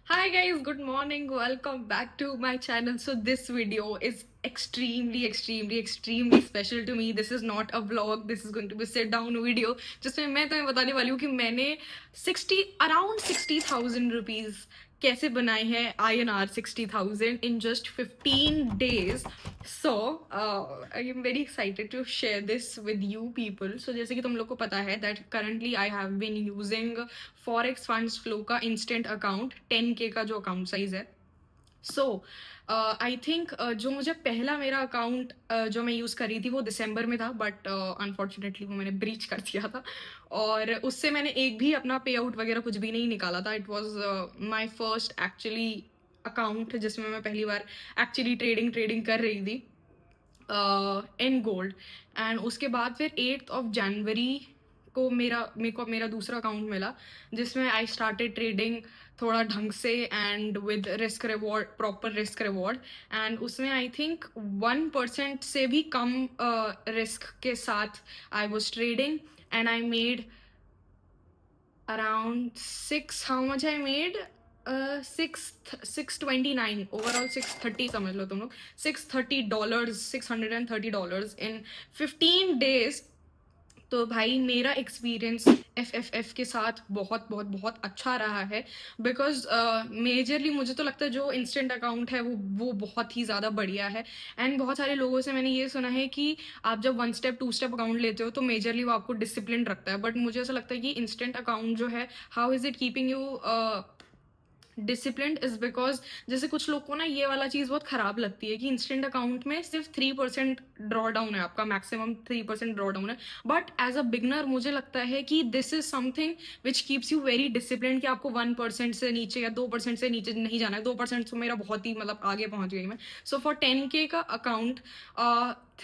Hi guys, good morning. Welcome back to my channel. So this video is extremely special to me. This is not a vlog. This is going to be a sit down video जिसमें मैं तुम्हें बताने वाली हूँ कि मैंने 60,000 rupees कैसे बनाए हैं INR 60,000 in just 15 days. So I am very excited to share this with you people. So जैसे कि तुम लोग को पता है that currently I have been using Forex Funds Flow का instant account 10K का जो account size है. सो आई थिंक जो मुझे पहला मेरा अकाउंट जो मैं यूज़ कर रही थी वो दिसंबर में था, बट अनफॉर्चुनेटली वो मैंने ब्रीच कर दिया था और उससे मैंने एक भी अपना पे आउट वगैरह कुछ भी नहीं निकाला था. It was my first actually account जिसमें मैं पहली बार एक्चुअली ट्रेडिंग कर रही थी इन गोल्ड. एंड उसके बाद फिर 8 जनवरी को मेरे को मेरा दूसरा अकाउंट मिला जिसमें आई स्टार्टेड ट्रेडिंग थोड़ा ढंग से and with risk reward, proper risk reward. And उसमें आई थिंक 1% से भी कम रिस्क के साथ I was trading and I made around six. How much I made? 629 overall. 630 समझ लो तुम लोग. $630, $630 in 15 days. तो भाई मेरा एक्सपीरियंस FFF के साथ बहुत बहुत बहुत अच्छा रहा है बिकॉज मेजरली मुझे तो लगता है जो इंस्टेंट अकाउंट है वो बहुत ही ज़्यादा बढ़िया है. एंड बहुत सारे लोगों से मैंने ये सुना है कि आप जब 1 स्टेप 2 स्टेप अकाउंट लेते हो तो मेजरली वो आपको डिसिप्लिन रखता है, बट मुझे ऐसा लगता है कि इंस्टेंट अकाउंट जो है how is it keeping you discipline is because जैसे कुछ लोग को ना ये वाला चीज़ बहुत खराब लगती है कि इंस्टेंट अकाउंट में सिर्फ 3% ड्रॉ डाउन है, आपका मैक्सिमम 3% ड्रॉ डाउन है. बट एज अ बिगनर मुझे लगता है कि this is something which keeps you very discipline कि आपको 1% से नीचे या 2% से नीचे नहीं जाना है. 2% तो मेरा बहुत ही मतलब आगे पहुंच गई मैं. सो फॉर 10K का अकाउंट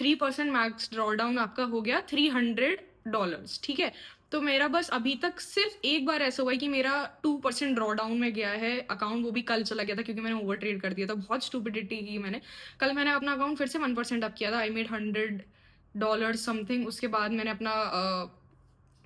3% मैक्स ड्रॉ डाउन आपका हो गया $300. ठीक है, तो मेरा बस अभी तक सिर्फ एक बार ऐसा हुआ है कि मेरा 2% ड्रॉ डाउन में गया है अकाउंट, वो भी कल चला गया था क्योंकि मैंने ओवर ट्रेड कर दिया था. बहुत स्टूपिडिटी की मैंने. कल मैंने अपना अकाउंट फिर से 1% अप किया था. I made $100 something. उसके बाद मैंने अपना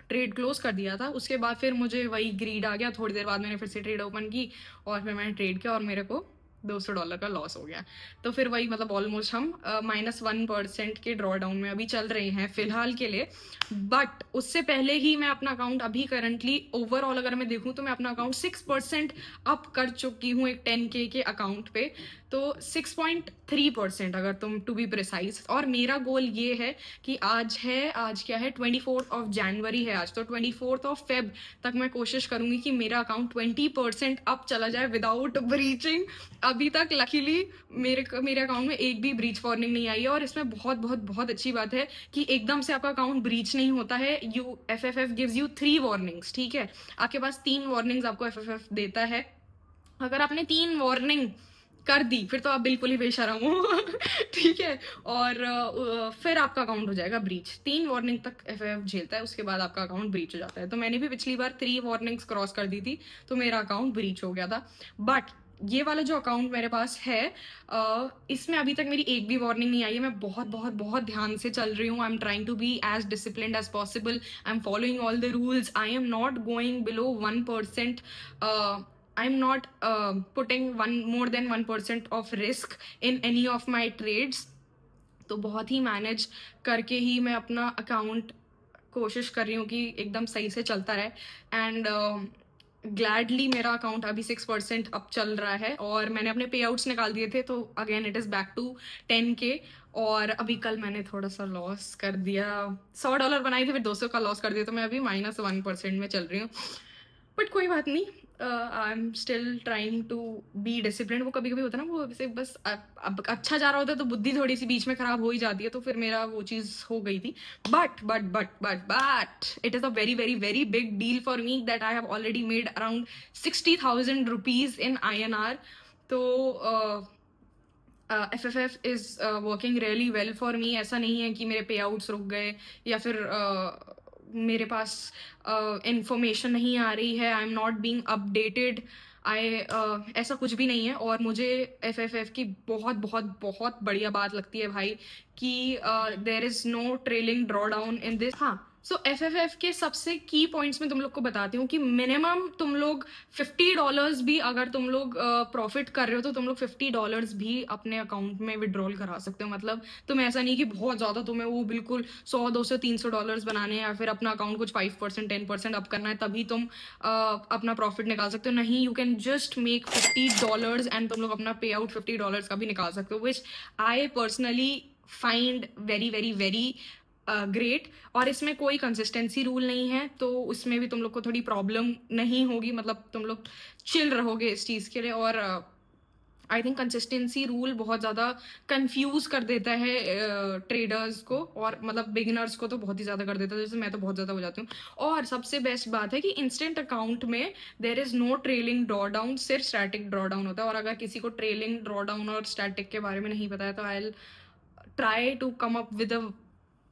ट्रेड क्लोज कर दिया था. उसके बाद फिर मुझे वही ग्रीड आ गया. थोड़ी देर बाद मैंने फिर से ट्रेड ओपन की और फिर मैंने ट्रेड किया और मेरे को $200 का लॉस हो गया. तो फिर वही मतलब ऑलमोस्ट हम -1% के ड्रॉ डाउन में अभी चल रहे हैं फिलहाल के लिए. बट उससे पहले ही मैं अपना अकाउंट अभी करंटली ओवरऑल अगर मैं देखूं तो मैं अपना अकाउंट 6% अप कर चुकी हूँ एक 10K के अकाउंट पे. तो 6.3% अगर तुम टू बी प्रिसाइज. और मेरा गोल ये है कि आज क्या है 24 जनवरी है आज, तो 24 तक मैं कोशिश करूंगी कि मेरा अकाउंट 20% अप चला जाए विदाउट ब्रीचिंग. अभी तक लकीली मेरे अकाउंट में एक भी ब्रीच वार्निंग नहीं आई है. और इसमें बहुत बहुत बहुत अच्छी बात है कि एकदम से आपका अकाउंट ब्रीच नहीं होता है. FFF gives you 3 warnings. ठीक है, आपके पास 3 वार्निंग्स आपको FFF देता है. अगर आपने 3 वार्निंग कर दी फिर तो आप बिल्कुल ही बेशरम हो. ठीक है, और फिर आपका अकाउंट हो जाएगा ब्रीच. 3 वार्निंग तक FFF झेलता है, उसके बाद आपका अकाउंट ब्रीच हो जाता है. तो मैंने भी पिछली बार 3 वार्निंग्स क्रॉस कर दी थी तो मेरा अकाउंट ब्रीच हो गया था. बट ये वाला जो अकाउंट मेरे पास है इसमें अभी तक मेरी एक भी वार्निंग नहीं आई है. मैं बहुत बहुत बहुत ध्यान से चल रही हूँ. I am trying to be as disciplined as possible. I am following all the rules. I am not going below 1%. I'm not putting more than 1% of risk in any of my trades. तो बहुत ही manage करके ही मैं अपना account कोशिश कर रही हूँ कि एकदम सही से चलता रहे. एंड ग्लैडली मेरा अकाउंट अभी 6% अप चल रहा है और मैंने अपने पे आउट्स निकाल दिए थे. तो again it is back to 10K. और अभी कल मैंने थोड़ा सा लॉस कर दिया. $100 बनाई थी फिर 200 का लॉस कर दिया. तो मैं अभी -1% में चल रही हूँ. बट कोई बात नहीं, I am still trying to be discipline. वो कभी कभी होता है ना, वो वैसे बस अब अच्छा जा रहा होता है तो बुद्धि थोड़ी सी बीच में खराब हो ही जाती है. तो फिर मेरा वो चीज़ हो गई थी. But it is a very very very big deal for me that I have already made around 60,000 rupees in INR. तो FFF is working really well for me. ऐसा नहीं है कि मेरे पे आउट्स रुक गए या फिर मेरे पास इंफॉर्मेशन नहीं आ रही है. आई एम नॉट बीइंग अपडेटेड. ऐसा कुछ भी नहीं है. और मुझे FFF की बहुत बहुत बहुत बढ़िया बात लगती है भाई कि there is no trailing draw down in this. हाँ, सो एफएफएफ के सबसे की पॉइंट्स में तुम लोग को बताती हूँ कि मिनिमम तुम लोग $50 भी, अगर तुम लोग प्रॉफिट कर रहे हो तो तुम लोग $50 भी अपने अकाउंट में विड्रॉल करा सकते हो। मतलब तुम ऐसा नहीं कि बहुत ज़्यादा तुम्हें वो बिल्कुल 100 $200 300 बनाने हैं या फिर अपना अकाउंट कुछ 5% 10% अप करना है तभी तुम अपना प्रॉफिट निकाल सकते हो। नहीं, you can just make $50 and तुम लोग अपना पे आउट $50 का भी निकाल सकते हो, which I personally find very very very great. और इसमें कोई कंसिस्टेंसी रूल नहीं है, तो उसमें भी तुम लोग को थोड़ी प्रॉब्लम नहीं होगी, मतलब तुम लोग चिल रहोगे इस चीज़ के लिए। और आई थिंक कंसिस्टेंसी रूल बहुत ज़्यादा कंफ्यूज कर देता है ट्रेडर्स को, और मतलब बिगिनर्स को तो बहुत ही ज़्यादा कर देता है, जैसे मैं तो बहुत ज़्यादा हो जाती हूँ। और सबसे बेस्ट बात है कि इंस्टेंट अकाउंट में there is no trailing draw down, सिर्फ स्टैटिक ड्रॉ डाउन होता है। और अगर किसी को ट्रेलिंग ड्रॉ डाउन और स्टैटिक के बारे में नहीं पता है तो I try to come up with a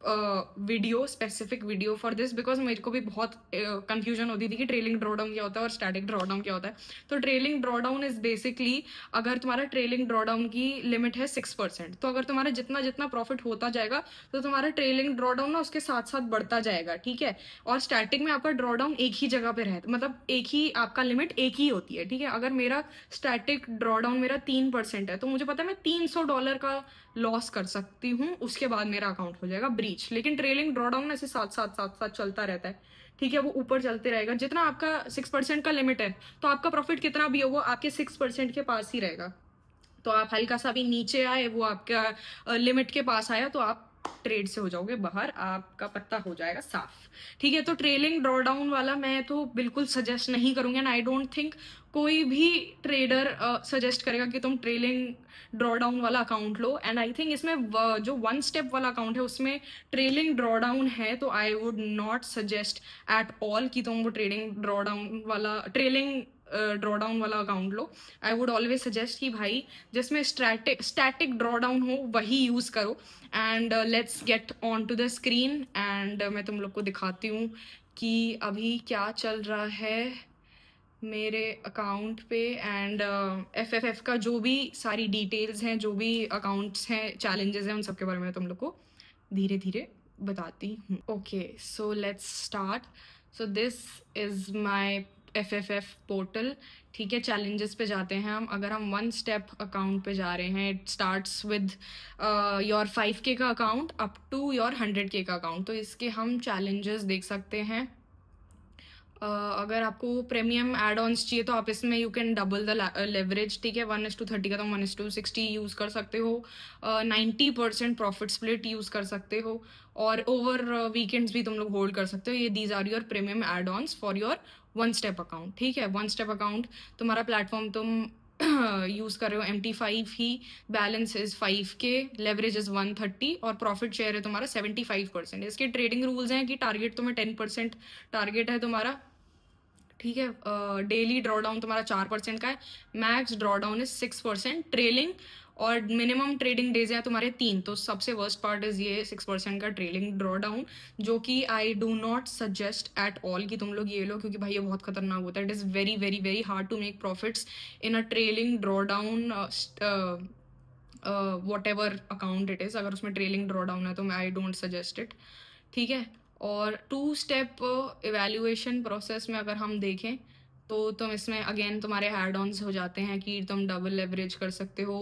video, specific video for this, because मेरे को भी बहुत कंफ्यूजन होती थी कि ट्रेलिंग ड्रॉ डाउन क्या होता है और स्टैटिक ड्रॉ डाउन क्या होता है। तो trailing draw down is basically, अगर तुम्हारा ट्रेलिंग ड्रॉ डाउन की लिमिट है 6%, तो अगर तुम्हारा जितना जितना प्रॉफिट होता जाएगा तो तुम्हारा ट्रेलिंग ड्रॉ डाउन ना उसके साथ साथ बढ़ता जाएगा, ठीक है। और स्टैटिक में आपका ड्रॉ डाउन एक ही जगह पे रहता, मतलब एक ही आपका लिमिट एक ही होती है, ठीक है। अगर मेरा स्टैटिक ड्रॉ डाउन मेरा 3% है तो मुझे पता है मैं $300 का लॉस कर सकती हूँ, उसके बाद मेरा अकाउंट हो जाएगा ब्रीच। लेकिन ट्रेलिंग ड्रॉ डाउन ऐसे साथ साथ साथ साथ चलता रहता है, ठीक है। वो ऊपर चलते रहेगा, जितना आपका 6% का लिमिट है तो आपका प्रॉफिट कितना भी हो वो आपके 6% के पास ही रहेगा। तो आप हल्का सा भी नीचे आए, वो आपका लिमिट के पास आया तो आप ट्रेड से हो जाओगे बाहर, आपका पत्ता हो जाएगा साफ, ठीक है। तो ट्रेलिंग ड्रॉ डाउन वाला मैं तो बिल्कुल सजेस्ट नहीं करूंगी, एंड आई डोंट थिंक कोई भी ट्रेडर सजेस्ट करेगा कि तुम ट्रेलिंग ड्रॉ डाउन वाला account low. And I think इसमें जो 1 स्टेप वाला अकाउंट है उसमें ट्रेलिंग ड्रॉ डाउन है, तो I would not suggest at all कि तुम वो ट्रेडिंग ड्रॉ डाउन वाला ट्रेलिंग ड्रॉ डाउन वाला account low. I would always suggest कि भाई जिसमें स्टैटिक ड्रॉ डाउन हो वही यूज़ करो। And let's get on to the screen, and मैं तुम लोग को दिखाती हूँ कि अभी क्या चल रहा है मेरे अकाउंट पे। एंड एफएफएफ का जो भी सारी डिटेल्स हैं, जो भी अकाउंट्स हैं, चैलेंजेस हैं, उन सब के बारे में तुम लोग को धीरे धीरे बताती हूँ। Okay, so let's start. So this is my FFF portal, ठीक है। चैलेंजेस पे जाते हैं हम। अगर हम 1 स्टेप अकाउंट पे जा रहे हैं, it starts with your 5K का account up to your 100K का अकाउंट, तो इसके हम चैलेंजेस देख सकते हैं। अगर आपको प्रीमियम एड ऑन्स चाहिए तो आप इसमें you can double the leverage, ठीक है। 1:30 का तो 1:60 यूज़ कर सकते हो। 90% प्रॉफिट स्प्लिट यूज़ कर सकते हो, और ओवर वीकेंड्स भी तुम लोग होल्ड कर सकते हो। ये these are your premium add ons for your 1 step account, ठीक है। 1 स्टेप अकाउंट तुम्हारा प्लेटफॉर्म तुम यूज़ कर रहे हो MT5 ही, balance is 5K, leverage is 130 और प्रॉफिट शेयर है तुम्हारा 75%। इसके ट्रेडिंग रूल्स हैं कि टारगेट तुम्हें 10% टारगेट है तुम्हारा, ठीक है। डेली ड्रॉ डाउन तुम्हारा 4% का है, max draw down is 6%, trailing और मिनिमम ट्रेडिंग डेज हैं तुम्हारे 3। तो सबसे वर्स्ट पार्ट इज ये 6% का ट्रेलिंग ड्रॉ डाउन, जो कि I do not suggest at all कि तुम लोग ये लो, क्योंकि भाई ये बहुत खतरनाक होता है। It is very very very hard to make profits in a trailing draw down whatever account it is. अगर उसमें ट्रेलिंग ड्रॉ डाउन है तो आई डोंट सजेस्ट इट, ठीक है। और 2 स्टेप इवैल्यूएशन प्रोसेस में अगर हम देखें तो तुम इसमें अगेन तुम्हारे एड ऑन्स हो जाते हैं कि तुम डबल लेवरेज कर सकते हो,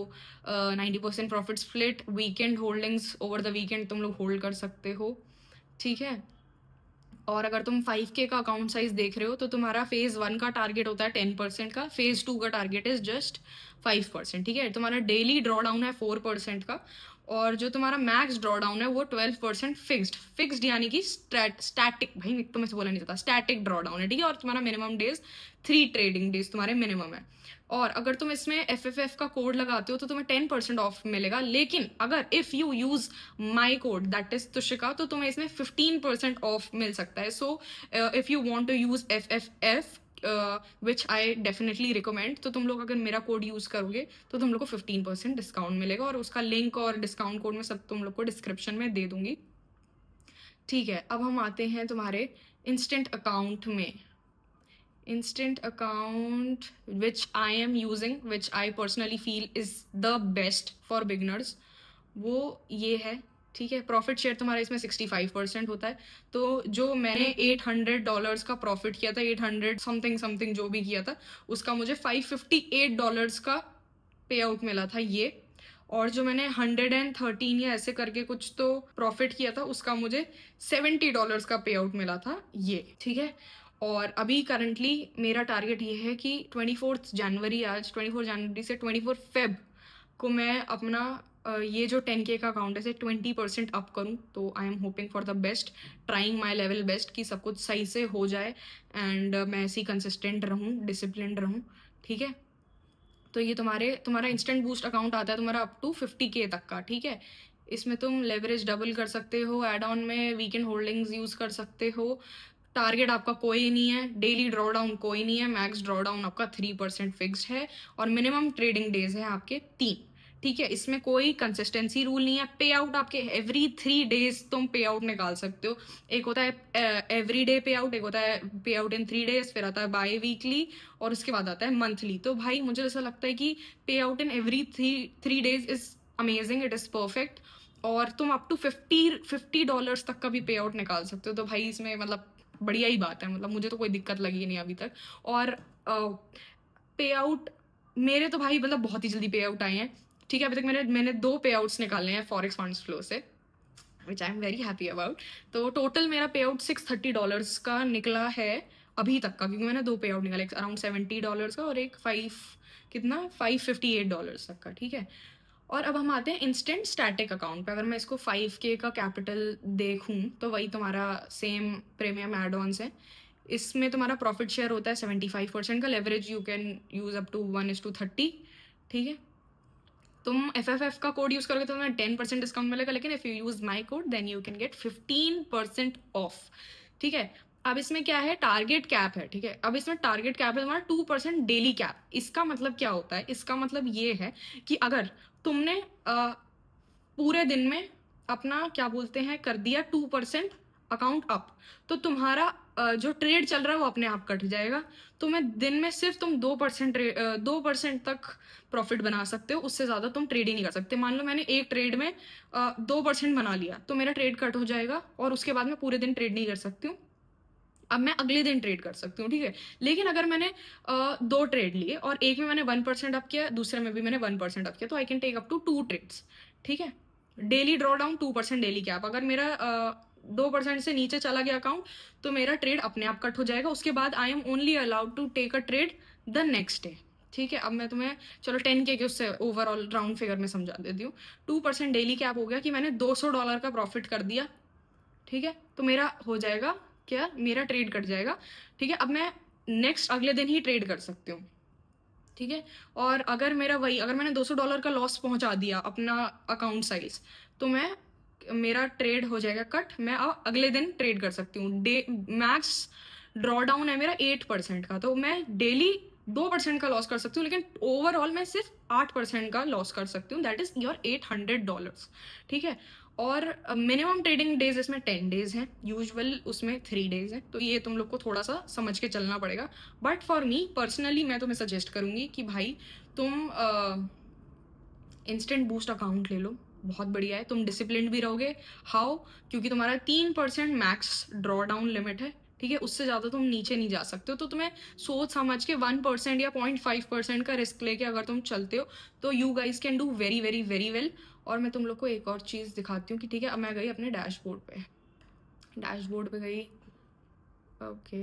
90% profit split, weekend holdings, over the weekend तुम लोग होल्ड कर सकते हो, ठीक है। और अगर तुम 5K का अकाउंट साइज देख रहे हो तो तुम्हारा फेज 1 का टारगेट होता है 10% का, फेज 2 का टारगेट इज जस्ट 5%, ठीक है। तुम्हारा डेली ड्रॉ डाउन है 4% का, और जो तुम्हारा मैक्स ड्रॉ डाउन है वो 12% फिक्स्ड यानी कि स्टैटिक, भाई तो मैं से बोला नहीं चाहता, स्टैटिक ड्रॉ डाउन है, ठीक है। और तुम्हारा मिनिमम डेज 3 ट्रेडिंग डेज तुम्हारे मिनिमम है। और अगर तुम इसमें एफएफएफ का कोड लगाते हो तो तुम्हें 10% ऑफ मिलेगा, लेकिन अगर if you use my code that is Tushika तो तुम्हें इसमें 15% ऑफ मिल सकता है। So if you want to use FFF which I definitely recommend, तो तुम लोग अगर मेरा कोड यूज़ करोगे तो तुम लोग को 15% डिस्काउंट मिलेगा, और उसका लिंक और डिस्काउंट कोड मैं सब तुम लोग को डिस्क्रिप्शन में दे दूंगी, ठीक है। अब हम आते हैं तुम्हारे इंस्टेंट अकाउंट में। instant account which I am using, which I personally feel is the best for beginners, वो ये है, ठीक है, प्रॉफिट शेयर तुम्हारा इसमें 65% होता है। तो जो मैंने $800 का प्रॉफिट किया था, 800 समथिंग समथिंग जो भी किया था, उसका मुझे $558 का पे आउट मिला था ये। और जो मैंने 113 या ऐसे करके कुछ तो प्रॉफिट किया था, उसका मुझे $70 का पे आउट मिला था ये। ठीक है, और अभी करंटली मेरा टारगेट ये है कि 24 जनवरी, आज 24 जनवरी से 24 फेब को मैं अपना ये जो 10K का अकाउंट है इसे 20% अप करूँ। तो I am hoping for the best, trying my level best कि सब कुछ सही से हो जाए एंड मैं ऐसे ही कंसिस्टेंट रहूँ, डिसिप्लिन रहूँ। ठीक है, तो ये तुम्हारा इंस्टेंट बूस्ट अकाउंट आता है तुम्हारा अप टू 50K तक का। ठीक है, इसमें तुम लेवरेज डबल कर सकते हो, एड ऑन में वीकेंड होल्डिंग्स यूज़ कर सकते हो। टारगेट आपका कोई नहीं है, डेली ड्रॉ डाउन कोई नहीं है, मैक्स ड्रॉ डाउन आपका 3% फिक्स्ड है, और मिनिमम ट्रेडिंग डेज है आपके 3। ठीक है, इसमें कोई कंसिस्टेंसी रूल नहीं है। पे आउट आपके एवरी 3 डेज तुम पे आउट निकाल सकते हो। एक होता है एवरी डे पे आउट, एक होता है पे आउट इन 3 डेज, फिर आता है बाई वीकली, और उसके बाद आता है मंथली। तो भाई मुझे ऐसा लगता है कि पे out in every three days is amazing, it is perfect. और तुम अप टू $50 तक का भी पे आउट निकाल सकते हो। तो भाई इसमें मतलब बढ़िया ही बात है, मतलब मुझे तो कोई दिक्कत लगी नहीं अभी तक। और पे आउट मेरे तो भाई मतलब बहुत ही जल्दी पे आउट आए हैं। ठीक है, अभी तक मैंने 2 पे आउट्स निकाले हैं फॉरेक्स फंड्स फ्लो से, which I am very happy about. तो टोटल मेरा पे आउट $630 का निकला है अभी तक का, क्योंकि मैंने 2 पे आउट निकाले, एक अराउंड $70 का और एक $558 तक का। ठीक है, और अब हम आते हैं इंस्टेंट स्टैटिक अकाउंट पे। अगर मैं इसको 5K का कैपिटल देखूं तो वही तुम्हारा सेम प्रीमियम एड ऑन्स है। इसमें तुम्हारा प्रॉफिट शेयर होता है 75% का, leverage you can use up to 1:30। ठीक है, तुम FFF का कोड यूज करोगे तो तुम्हें 10% डिस्काउंट मिलेगा, लेकिन if you use my code then you can get 15% off. ठीक है, अब इसमें क्या है, टारगेट कैप है। ठीक है, अब इसमें टारगेट कैप है तुम्हारा 2% डेली कैप। इसका मतलब क्या होता है, इसका मतलब ये है कि अगर तुमने पूरे दिन में अपना क्या बोलते हैं कर दिया 2% अकाउंट अप, तो तुम्हारा जो ट्रेड चल रहा है वो अपने आप कट जाएगा। तो मैं दिन में सिर्फ तुम 2% तक प्रॉफिट बना सकते हो, उससे ज़्यादा तुम ट्रेड ही नहीं कर सकते। मान लो मैंने एक ट्रेड में 2% बना लिया तो मेरा ट्रेड कट हो जाएगा, और उसके बाद मैं पूरे दिन ट्रेड नहीं कर सकती हूँ। अब मैं अगले दिन ट्रेड कर सकती हूँ। ठीक है, लेकिन अगर मैंने 2 ट्रेड लिए और एक में मैंने 1% अप किया, दूसरे में भी मैंने 1% अप किया, तो I can take up to 2 trades. ठीक है, daily draw down 2% daily cap. अगर मेरा 2% से नीचे चला गया अकाउंट तो मेरा ट्रेड अपने आप कट हो जाएगा। उसके बाद I am only allowed to take a trade the next day. ठीक है, अब मैं तुम्हें चलो 10K के उससे ओवरऑल राउंड फिगर में समझा देती हूँ। 2% डेली कैप हो गया कि मैंने $200 का प्रॉफिट कर दिया। ठीक है, तो मेरा हो जाएगा क्या, मेरा ट्रेड कट जाएगा। ठीक है, अब मैं नेक्स्ट अगले दिन ही ट्रेड कर सकती हूँ। ठीक है, और अगर मैंने $200 का लॉस पहुंचा दिया अपना अकाउंट साइज, तो मेरा ट्रेड हो जाएगा कट, मैं अब अगले दिन ट्रेड कर सकती हूँ। मैक्स ड्रॉ डाउन है मेरा 8% का, तो मैं डेली 2% का लॉस कर सकती हूँ, लेकिन ओवरऑल मैं सिर्फ 8% का लॉस कर सकती हूँ, दैट इज योर $800। ठीक है, और मिनिमम ट्रेडिंग डेज इसमें 10 डेज हैं, यूजुअल उसमें 3 डेज हैं। तो ये तुम लोग को थोड़ा सा समझ के चलना पड़ेगा। बट फॉर मी पर्सनली मैं तुम्हें सजेस्ट करूंगी कि भाई तुम इंस्टेंट बूस्ट अकाउंट ले लो, बहुत बढ़िया है, तुम डिसिप्लिन भी रहोगे। हाउ, क्योंकि तुम्हारा 3% मैक्स ड्रॉ डाउन लिमिट है। ठीक है, उससे ज़्यादा तुम नीचे नहीं जा सकते हो। तो तुम्हें सोच समझ के 1% या 0.5% का रिस्क लेके अगर तुम चलते हो तो you guys can do very very very well. और मैं तुम लोग को एक और चीज़ दिखाती हूँ कि ठीक है, अब मैं गई अपने डैशबोर्ड पे गई। ओके,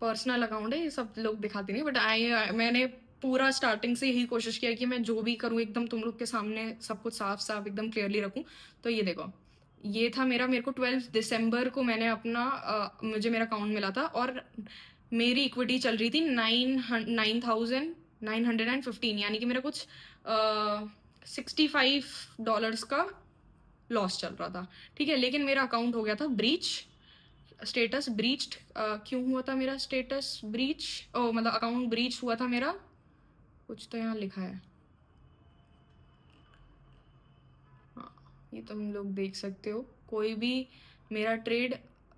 पर्सनल अकाउंट है, ये सब लोग दिखाते नहीं, बट मैंने पूरा स्टार्टिंग से यही कोशिश किया कि मैं जो भी करूँ एकदम तुम लोग के सामने सब कुछ साफ साफ एकदम क्लियरली रखूँ। तो ये देखो, ये था मेरे को 12 दिसंबर को मैंने अपना मुझे मेरा अकाउंट मिला था, और मेरी इक्विटी चल रही थी 9,915, यानी कि मेरा कुछ $65 का लॉस चल रहा था। ठीक है, लेकिन मेरा अकाउंट हो गया था ब्रीच, स्टेटस ब्रीच्ड। क्यों हुआ था मेरा स्टेटस ब्रीच, मतलब अकाउंट ब्रीच हुआ था मेरा, कुछ तो यहाँ लिखा है। हाँ, ये तुम लोग देख सकते हो, कोई भी मेरा ट्रेड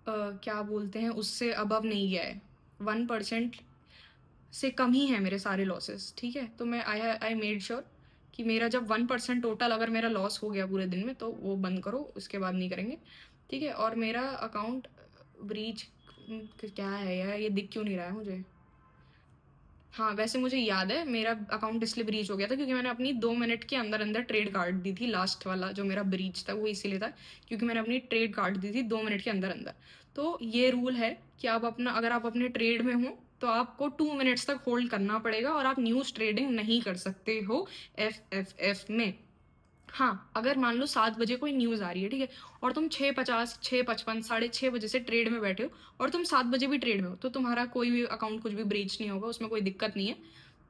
क्या बोलते हैं उससे अबव नहीं गया है, 1% से कम ही है मेरे सारे लॉसेस। ठीक है, तो मैं आई मेड श्योर कि मेरा जब 1% टोटल अगर मेरा लॉस हो गया पूरे दिन में तो वो बंद करो, उसके बाद नहीं करेंगे, ठीक है। और मेरा अकाउंट ब्रीच क्या है यार, ये दिख क्यों नहीं रहा है मुझे? हाँ, वैसे मुझे याद है मेरा अकाउंट इसलिए ब्रीच हो गया था क्योंकि मैंने अपनी 2 मिनट के अंदर अंदर ट्रेड काट दी थी। लास्ट वाला जो मेरा ब्रीच था वो इसीलिए था क्योंकि मैंने अपनी ट्रेड काट दी थी 2 मिनट के अंदर अंदर। तो ये रूल है कि आप अपना, अगर आप अपने ट्रेड में हो तो आपको 2 मिनट्स तक होल्ड करना पड़ेगा और आप न्यूज़ ट्रेडिंग नहीं कर सकते हो एफ में। हाँ, अगर मान लो 7 बजे कोई न्यूज़ आ रही है, ठीक है, और तुम 6:50, 6:55, 6:30 बजे से ट्रेड में बैठे हो और तुम 7 बजे भी ट्रेड में हो, तो तुम्हारा कोई भी अकाउंट कुछ भी ब्रीच नहीं होगा, उसमें कोई दिक्कत नहीं है,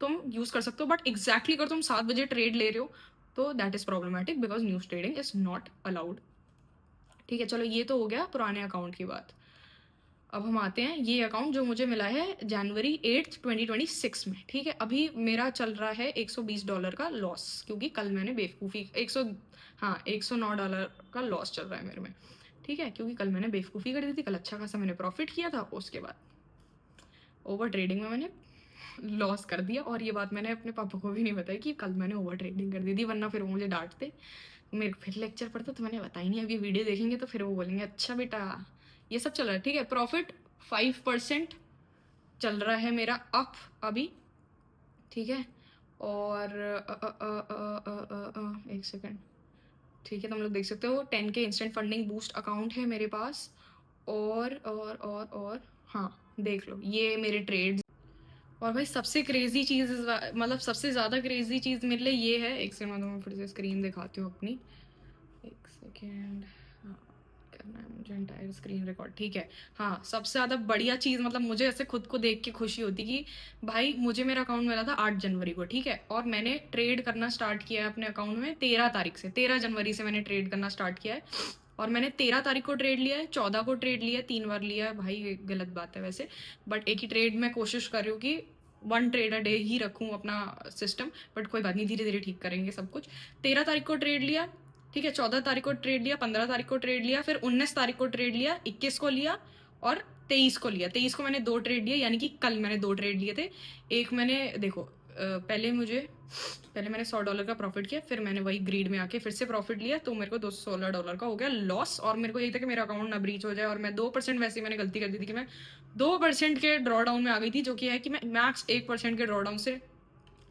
तुम यूज़ कर सकते हो। बट एग्जैक्टली अगर तुम 7 बजे ट्रेड ले रहे हो तो that is problematic because news trading is not allowed. ठीक है, चलो ये तो हो गया पुराने अकाउंट की बात। अब हम आते हैं ये अकाउंट जो मुझे मिला है जनवरी 8, 2026 में, ठीक है। अभी मेरा चल रहा है $120 का लॉस क्योंकि कल मैंने बेवकूफ़ी 100, हाँ, $109 का लॉस चल रहा है मेरे में, ठीक है, क्योंकि कल मैंने बेवकूफ़ी कर दी थी। कल अच्छा खासा मैंने प्रॉफिट किया था, उसके बाद ओवर ट्रेडिंग में मैंने लॉस कर दिया। और ये बात मैंने अपने पापा को भी नहीं बताई कि कल मैंने ओवर ट्रेडिंग कर दी थी, वरना फिर वो मुझे डांटते, मेरे को फिर लेक्चर पढ़ता, तो मैंने बताया नहीं। अभी वीडियो देखेंगे तो फिर वो बोलेंगे अच्छा बेटा ये सब चल रहा है, ठीक है। प्रॉफिट 5% चल रहा है मेरा अप अभी, ठीक है। और एक सेकेंड, ठीक है, तुम लोग देख सकते हो 10K instant funding boost account है मेरे पास। और हाँ, देख लो ये मेरे ट्रेड्स। और भाई सबसे क्रेजी चीज़ मतलब सबसे ज़्यादा क्रेजी चीज़ मेरे लिए ये है, एक सेकंड, मैं फिर से स्क्रीन दिखाती हूँ अपनी, एक सेकेंड, हाँ, करना है मुझे एंटायर स्क्रीन रिकॉर्ड, ठीक है। हाँ, सबसे ज़्यादा बढ़िया चीज़, मतलब मुझे ऐसे खुद को देख के खुशी होती कि भाई मुझे मेरा अकाउंट मिला था 8 जनवरी को, ठीक है, और मैंने ट्रेड करना स्टार्ट किया है अपने अकाउंट में 13 तारीख से, 13 जनवरी से मैंने ट्रेड करना स्टार्ट किया है। और मैंने 13 तारीख को ट्रेड लिया है, 14 को ट्रेड लिया है, 3 बार लिया है भाई, ये गलत बात है वैसे, बट एक ही ट्रेड में कोशिश कर रही हूँ कि 1 ट्रेड अ डे ही रखूँ अपना सिस्टम, बट कोई बात नहीं, धीरे धीरे ठीक करेंगे सब कुछ। 13 तारीख को ट्रेड लिया, ठीक है, 14 तारीख को ट्रेड लिया, 15 तारीख को ट्रेड लिया, फिर 19 तारीख को ट्रेड लिया, 21 को लिया और 23 को लिया। 23 को मैंने 2 ट्रेड लिए, यानी कि कल मैंने 2 ट्रेड लिए थे। एक मैंने देखो पहले मैंने $100 का प्रॉफिट किया, फिर मैंने वही ग्रीड में आके फिर से प्रॉफिट लिया, तो मेरे को $216 का हो गया लॉस। और मेरे को यही था कि मेरा अकाउंट ना ब्रीच हो जाए, और मैं 2%, वैसे मैंने गलती कर दी थी कि मैं 2% के ड्रॉ डाउन में आ गई थी, जो कि है कि मैं मैक्स 1% के ड्रॉ डाउन से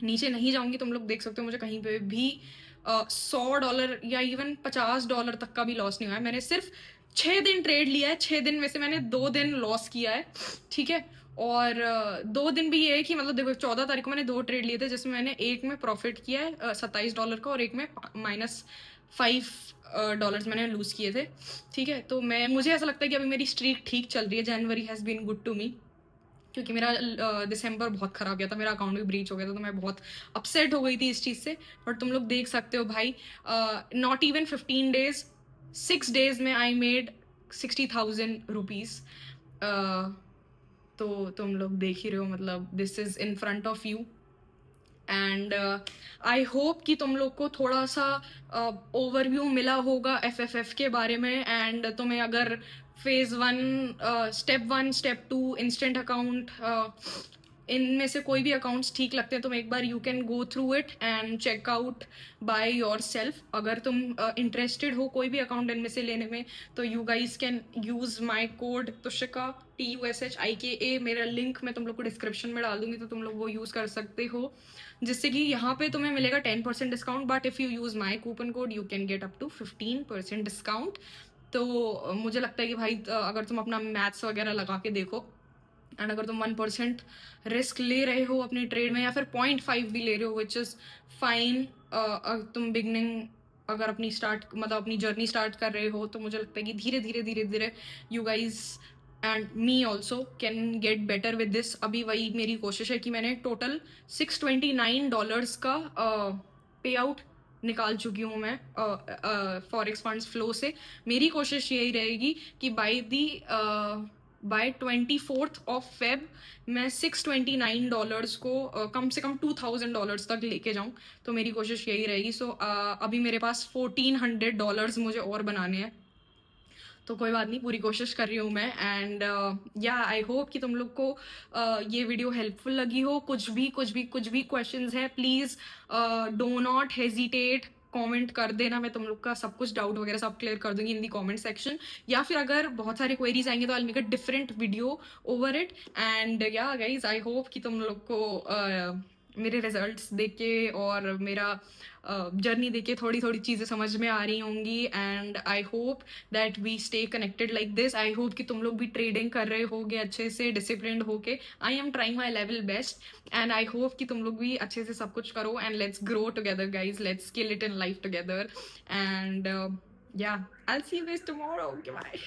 नीचे नहीं जाऊंगी। तुम लोग देख सकते हो मुझे कहीं पे भी $100 या इवन $50 तक का भी लॉस नहीं हुआ है। मैंने सिर्फ 6 दिन ट्रेड लिया है, 6 दिन में से मैंने 2 दिन लॉस किया है, ठीक है। और 2 दिन भी ये है कि मतलब देखो 14 तारीख को मैंने 2 ट्रेड लिए थे, जिसमें मैंने एक में प्रॉफिट किया है $27 का, और एक में -$5 मैंने लूज किए थे, ठीक है। तो मुझे ऐसा लगता है कि अभी मेरी स्ट्रीक ठीक चल रही है। January has been good to me, क्योंकि मेरा दिसंबर बहुत ख़राब गया था, मेरा अकाउंट भी ब्रीच हो गया था, तो मैं बहुत अपसेट हो गई थी इस चीज़ से। बट तुम लोग देख सकते हो भाई, नॉट इवन 15 डेज, 6 डेज में आई मेड 60,000 रुपीज़। तो तुम लोग देख ही रहे हो, मतलब this is in front of you. And I hope कि तुम लोग को थोड़ा सा ओवरव्यू मिला होगा एफ के बारे में। एंड तुम्हें अगर स्टेप 1, स्टेप 2, इंस्टेंट अकाउंट, इनमें से कोई भी अकाउंट्स ठीक लगते हैं, तुम एक बार you can go through it and check out by yourself. अगर तुम इंटरेस्टेड हो कोई भी अकाउंट इनमें से लेने में, तो you guys can use my code Tushika, TUSHIKA। मेरा लिंक मैं तुम लोग को डिस्क्रिप्शन में डाल दूंगी, तो तुम लोग वो यूज़ कर सकते हो, जिससे कि यहाँ पे तुम्हें मिलेगा 10% discount. But if you use my coupon code you can get up to 15% discount. तो मुझे लगता है कि भाई अगर तुम अपना मैथ्स वगैरह लगा के देखो, एंड अगर तुम 1% रिस्क ले रहे हो अपनी ट्रेड में, या फिर 0.5 भी ले रहे हो, विच इज़ फाइन। तुम बिगनिंग अगर अपनी अपनी जर्नी स्टार्ट कर रहे हो, तो मुझे लगता है कि धीरे धीरे धीरे धीरे you guys and me also can get better with this. अभी वही मेरी कोशिश है कि मैंने टोटल $629 का पे आउट निकाल चुकी हूँ मैं फॉरेक्स फंड्स फ्लो से। मेरी कोशिश यही रहेगी कि बाय 24th of Feb मैं $629 को कम से कम $2,000 तक लेके जाऊँ, तो मेरी कोशिश यही रहेगी। अभी मेरे पास $1,400 मुझे और बनाने हैं, तो कोई बात नहीं, पूरी कोशिश कर रही हूँ मैं। एंड या आई होप कि तुम लोग को ये वीडियो हेल्पफुल लगी हो। कुछ भी क्वेश्चंस है, please do not hesitate, comment कर देना। मैं तुम लोग का सब कुछ डाउट वगैरह सब क्लियर कर दूंगी इन दी कमेंट सेक्शन। या फिर अगर बहुत सारे क्वेरीज आएंगे तो I make a different video over it. And yeah guys, I hope कि तुम लोग को मेरे रिजल्ट्स देख के और मेरा जर्नी देख के थोड़ी थोड़ी चीज़ें समझ में आ रही होंगी। And I hope that we stay connected like this. I hope कि तुम लोग भी ट्रेडिंग कर रहे होगे अच्छे से, डिसिप्लिन्ड होके। I am trying my level best and I hope कि तुम लोग भी अच्छे से सब कुछ करो। And let's grow together guys, let's skill it in life together. And yeah, I see you guys tomorrow. Okay, bye.